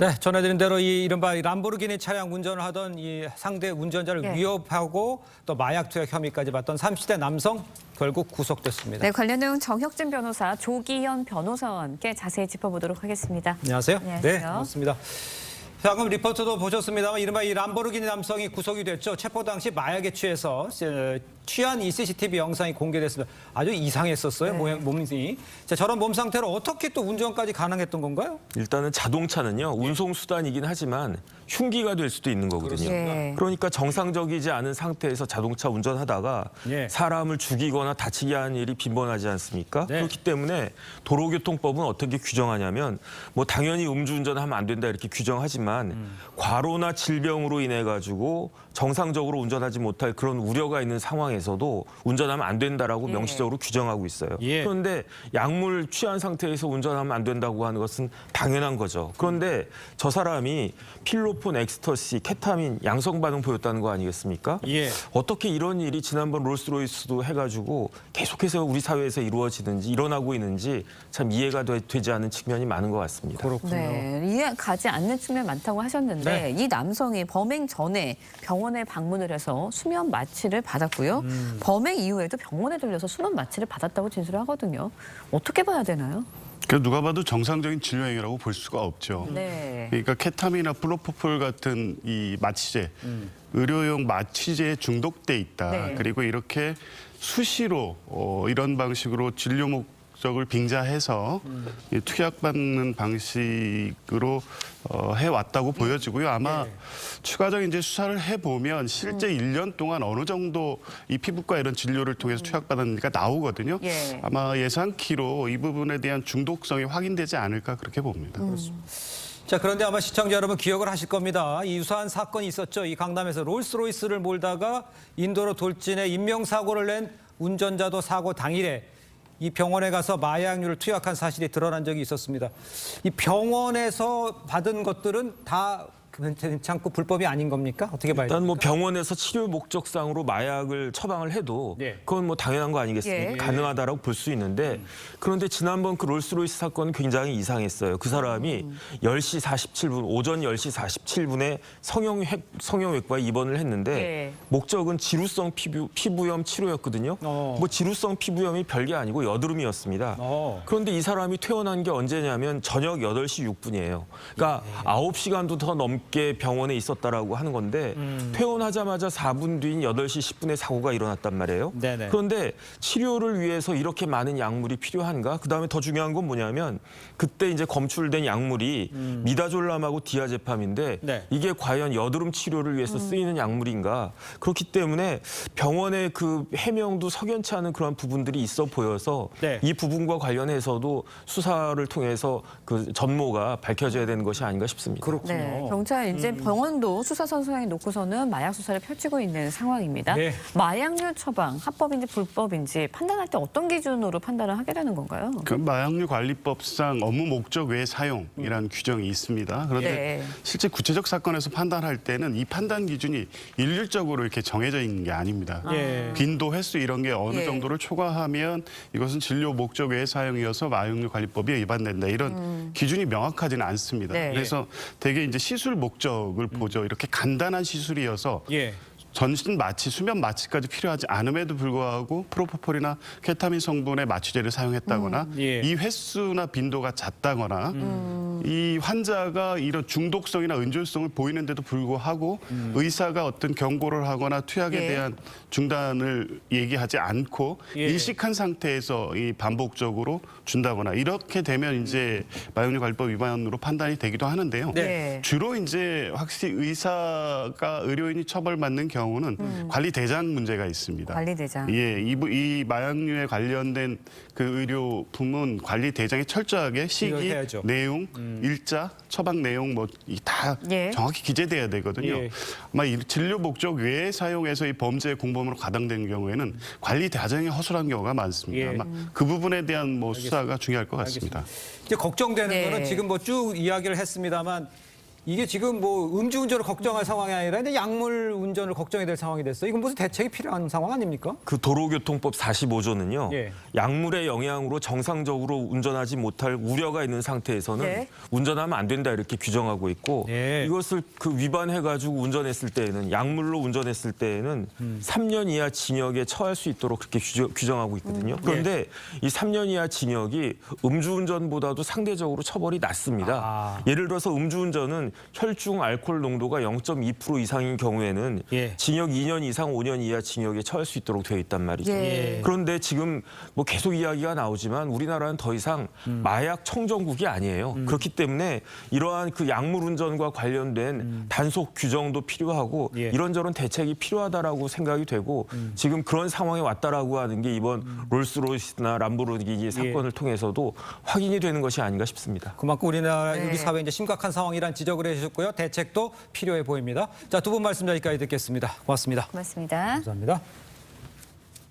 네, 전해드린 대로 이 이른바 람보르기니 차량 운전을 하던 이 상대 운전자를 위협하고 또 마약 투약 혐의까지 받던 30대 남성 결국 구속됐습니다. 네, 관련 내용 정혁진 변호사, 조기현 변호사와 함께 자세히 짚어보도록 하겠습니다. 안녕하세요. 안녕하세요. 네, 반갑습니다. 방금 리포트도 보셨습니다만 이른바 이 람보르기니 남성이 구속이 됐죠. 체포 당시 마약에 취해서 취한 이 CCTV 영상이 공개됐습니다. 아주 이상했었어요, 몸이. 자, 저런 몸 상태로 어떻게 또 운전까지 가능했던 건가요? 일단은 자동차는요, 운송수단이긴 하지만 흉기가 될 수도 있는 거거든요. 그러니까 정상적이지 않은 상태에서 자동차 운전하다가 사람을 죽이거나 다치게 하는 일이 빈번하지 않습니까? 그렇기 때문에 도로교통법은 어떻게 규정하냐면 뭐 당연히 음주운전하면 안 된다 이렇게 규정하지만 과로나 질병으로 인해 가지고 정상적으로 운전하지 못할 그런 우려가 있는 상황에서도 운전하면 안 된다라고 명시적으로 규정하고 있어요. 그런데 약물 취한 상태에서 운전하면 안 된다고 하는 것은 당연한 거죠. 그런데 저 사람이 필로폰, 엑스터시, 케타민 양성 반응 보였다는 거 아니겠습니까? 어떻게 이런 일이 지난번 롤스로이스도 해가지고 계속해서 우리 사회에서 이루어지는지 일어나고 있는지 참 이해가 되지 않는 측면이 많은 것 같습니다. 그렇군요. 네, 이해 가지 않는 측면 많다고 하셨는데 이 남성이 범행 전에 병원에 방문을 해서 수면 마취를 받았고요. 범행 이후에도 병원에 들려서 수면 마취를 받았다고 진술을 하거든요. 어떻게 봐야 되나요? 누가 봐도 정상적인 진료 행위라고 볼 수가 없죠. 그러니까 케타민이나 플로포폴 같은 이 마취제, 의료용 마취제에 중독돼 있다. 그리고 이렇게 수시로 이런 방식으로 진료 목적을 빙자해서 투약받는 방식으로 해왔다고 보여지고요. 아마 추가적인 이제 수사를 해보면 실제 1년 동안 어느 정도 이 피부과 이런 진료를 통해서 투약받았는지가 나오거든요. 아마 예상키로 이 부분에 대한 중독성이 확인되지 않을까 그렇게 봅니다. 자, 그런데 아마 시청자 여러분 기억을 하실 겁니다. 이 유사한 사건이 있었죠. 이 강남에서 롤스로이스를 몰다가 인도로 돌진해 인명사고를 낸 운전자도 사고 당일에 이 병원에 가서 마약류를 투약한 사실이 드러난 적이 있었습니다. 이 병원에서 받은 것들은 다 괜찮고 불법이 아닌 겁니까? 어떻게 봐야 됩니까? 일단 뭐 병원에서 치료 목적상으로 마약을 처방을 해도 그건 뭐 당연한 거 아니겠습니까? 가능하다라고 볼 수 있는데 그런데 지난번 그 롤스로이스 사건은 굉장히 이상했어요. 그 사람이 10시 47분, 오전 10시 47분에 성형외과에 입원을 했는데 목적은 지루성 피부염 치료였거든요. 뭐 지루성 피부염이 별게 아니고 여드름이었습니다. 그런데 이 사람이 퇴원한 게 언제냐면 저녁 8시 6분이에요. 그러니까 9시간도 더 넘게 병원에 있었다라고 하는 건데 퇴원하자마자 4분 뒤인 8시 10분에 사고가 일어났단 말이에요. 그런데 치료를 위해서 이렇게 많은 약물이 필요한가? 그다음에 더 중요한 건 뭐냐면 그때 이제 검출된 약물이 미다졸람하고 디아제팜인데 이게 과연 여드름 치료를 위해서 쓰이는 약물인가? 그렇기 때문에 병원의 그 해명도 석연치 않은 그런 부분들이 있어 보여서 이 부분과 관련해서도 수사를 통해서 그 전모가 밝혀져야 되는 것이 아닌가 싶습니다. 그렇군요. 경찰 이제 병원도 수사 선상에 놓고서는 마약 수사를 펼치고 있는 상황입니다. 마약류 처방, 합법인지 불법인지 판단할 때 어떤 기준으로 판단을 하게 되는 건가요? 그 마약류 관리법상 업무 목적 외 사용이라는 규정이 있습니다. 그런데 실제 구체적 사건에서 판단할 때는 이 판단 기준이 일률적으로 이렇게 정해져 있는 게 아닙니다. 빈도, 횟수 이런 게 어느 정도를 초과하면 이것은 진료 목적 외 사용이어서 마약류 관리법에 위반된다. 이런 기준이 명확하지는 않습니다. 그래서 대개 이제 시술 목적을 보죠. 이렇게 간단한 시술이어서 전신 마취, 수면 마취까지 필요하지 않음에도 불구하고 프로포폴이나 케타민 성분의 마취제를 사용했다거나 이 횟수나 빈도가 잦다거나 이 환자가 이런 중독성이나 은졸성을 보이는데도 불구하고 의사가 어떤 경고를 하거나 투약에 대한 중단을 얘기하지 않고 인식한 상태에서 이 반복적으로 준다거나 이렇게 되면 이제 마약류 관리법 위반으로 판단이 되기도 하는데요. 주로 이제 확실히 의사가 의료인이 처벌받는 경우는 관리대장 문제가 있습니다. 관리대장. 이 마약류에 관련된 그 의료품은 관리대장이 철저하게 시기, 내용, 일자, 처방 내용 뭐 다 정확히 기재돼야 되거든요. 아마 이 진료 목적 외에 사용해서 이 범죄 공범으로 가당되는 경우에는 관리대장이 허술한 경우가 많습니다. 아마 그 부분에 대한 뭐 수사가 중요할 것 같습니다. 이제 걱정되는 거는 지금 뭐 쭉 이야기를 했습니다만 이게 지금 뭐 음주운전을 걱정할 상황이 아니라 이제 약물 운전을 걱정해야 될 상황이 됐어요. 이건 무슨 대책이 필요한 상황 아닙니까? 그 도로교통법 45조는요. 예. 약물의 영향으로 정상적으로 운전하지 못할 우려가 있는 상태에서는 네. 운전하면 안 된다 이렇게 규정하고 있고 예. 이것을 그 위반해가지고 운전했을 때에는 약물로 운전했을 때에는 3년 이하 징역에 처할 수 있도록 그렇게 규정하고 있거든요. 그런데 이 3년 이하 징역이 음주운전보다도 상대적으로 처벌이 낮습니다. 예를 들어서 음주운전은 혈중 알코올 농도가 0.2% 이상인 경우에는 예. 징역 2년 이상 5년 이하 징역에 처할 수 있도록 되어 있단 말이죠. 예. 그런데 지금 뭐 계속 이야기가 나오지만 우리나라는 더 이상 마약 청정국이 아니에요. 그렇기 때문에 이러한 그 약물 운전과 관련된 단속 규정도 필요하고 예. 이런저런 대책이 필요하다라고 생각이 되고 지금 그런 상황에 왔다라고 하는 게 이번 롤스로이스나 람보르기니 사건을 통해서도 확인이 되는 것이 아닌가 싶습니다. 그만큼 우리나라 네. 우리 사회 이제 심각한 상황이란 지적을 해주셨고요. 대책도 필요해 보입니다. 자, 두 분 말씀 여기까지 듣겠습니다. 고맙습니다. 고맙습니다. 감사합니다.